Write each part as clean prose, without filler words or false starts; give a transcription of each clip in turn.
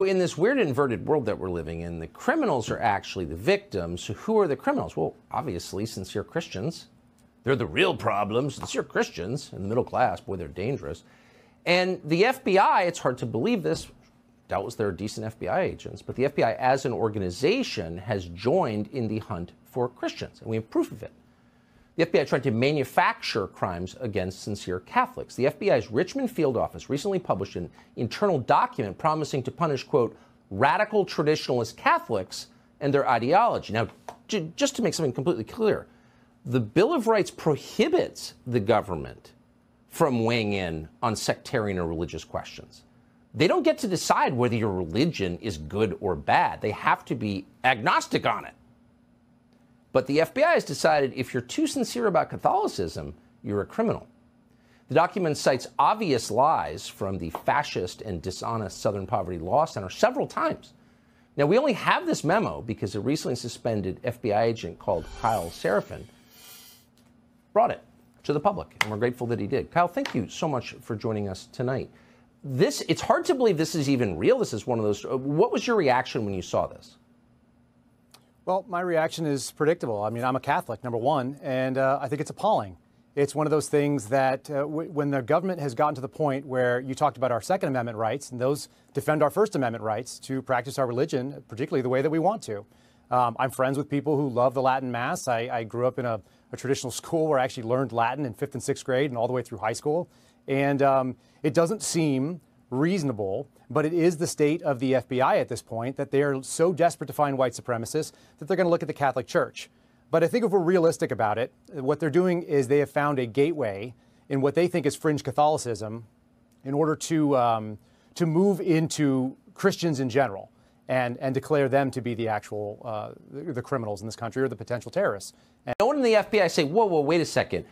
In this weird inverted world that we're living in, the criminals are actually the victims. So who are the criminals? Well, obviously, sincere Christians. They're the real problems. Sincere Christians in the middle class, boy, they're dangerous. And the FBI, it's hard to believe this, doubtless there are decent FBI agents, but the FBI as an organization has joined in the hunt for Christians, and we have proof of it. The FBI tried to manufacture crimes against sincere Catholics. The FBI's Richmond field office recently published an internal document promising to punish, quote, radical traditionalist Catholics and their ideology. Now, just to make something completely clear, the Bill of Rights prohibits the government from weighing in on sectarian or religious questions. They don't get to decide whether your religion is good or bad. They have to be agnostic on it. But the FBI has decided if you're too sincere about Catholicism, you're a criminal. The document cites obvious lies from the fascist and dishonest Southern Poverty Law Center several times. Now, we only have this memo because a recently suspended FBI agent called Kyle Seraphin brought it to the public, and we're grateful that he did. Kyle, thank you so much for joining us tonight. It's hard to believe this is even real. This is one of those. What was your reaction when you saw this? Well, my reaction is predictable. I mean, I'm a Catholic, number one, and I think it's appalling. It's one of those things that when the government has gotten to the point where you talked about our Second Amendment rights, and those defend our First Amendment rights to practice our religion, particularly the way that we want to. I'm friends with people who love the Latin Mass. I grew up in a traditional school where I actually learned Latin in 5th and 6th grade and all the way through high school. And it doesn't seem reasonable, but it is the state of the FBI at this point that they are so desperate to find white supremacists that they're going to look at the Catholic Church. But I think if we're realistic about it, what they're doing is they have found a gateway in what they think is fringe Catholicism in order to move into Christians in general and declare them to be the actual the criminals in this country or the potential terrorists. And no one in the FBI say, whoa, wait a second.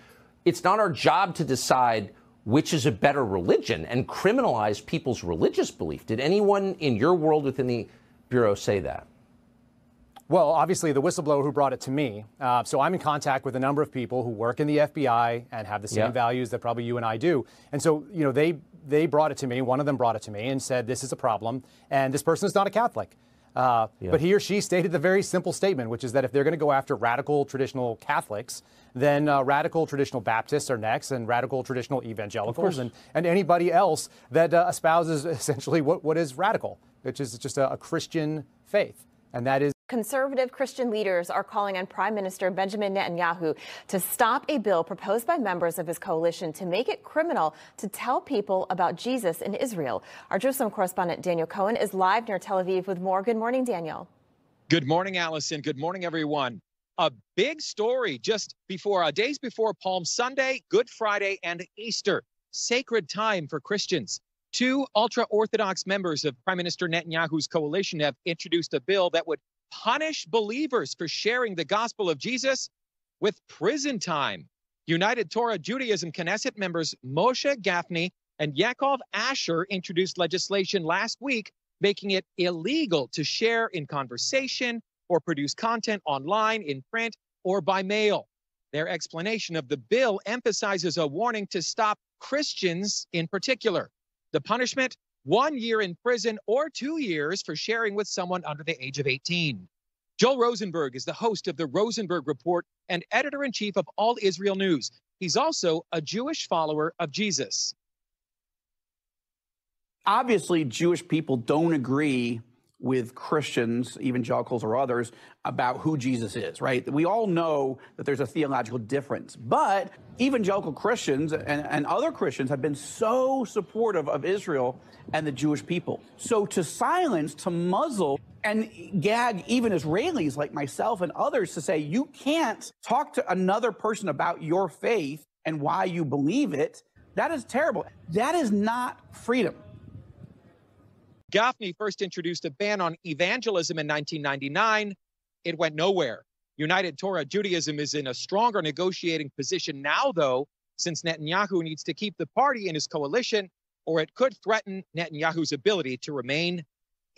It's not our job to decide which is a better religion and criminalize people's religious belief. Did anyone in your world within the Bureau say that? Well, obviously, the whistleblower who brought it to me. So I'm in contact with a number of people who work in the FBI and have the same values that probably you and I do. And so, you know, they brought it to me. One of them brought it to me and said, this is a problem. And this person is not a Catholic. But he or she stated the very simple statement, which is that if they're going to go after radical traditional Catholics, then radical traditional Baptists are next, and radical traditional evangelicals, and anybody else that espouses essentially what is radical, which is just a Christian faith. And that is. Conservative Christian leaders are calling on Prime Minister Benjamin Netanyahu to stop a bill proposed by members of his coalition to make it criminal to tell people about Jesus in Israel. Our Jerusalem correspondent Daniel Cohen is live near Tel Aviv with more. Good morning, Daniel. Good morning, Allison. Good morning, everyone. A big story just before days before Palm Sunday, Good Friday, and Easter. Sacred time for Christians. Two ultra-Orthodox members of Prime Minister Netanyahu's coalition have introduced a bill that would punish believers for sharing the gospel of Jesus with prison time. United Torah Judaism Knesset members Moshe Gafni and Yaakov Asher introduced legislation last week making it illegal to share in conversation or produce content online, in print, or by mail. Their explanation of the bill emphasizes a warning to stop Christians in particular. The punishment: 1 year in prison or 2 years for sharing with someone under the age of 18. Joel Rosenberg is the host of the Rosenberg Report and editor-in-chief of All Israel News. He's also a Jewish follower of Jesus. Obviously, Jewish people don't agree with Christians, evangelicals or others, about who Jesus is, right? We all know that there's a theological difference, but evangelical Christians and other Christians have been so supportive of Israel and the Jewish people. So to silence, to muzzle, and gag even Israelis like myself and others to say, you can't talk to another person about your faith and why you believe it, that is terrible. That is not freedom. Gafni first introduced a ban on evangelism in 1999. It went nowhere. United Torah Judaism is in a stronger negotiating position now, though, since Netanyahu needs to keep the party in his coalition, or it could threaten Netanyahu's ability to remain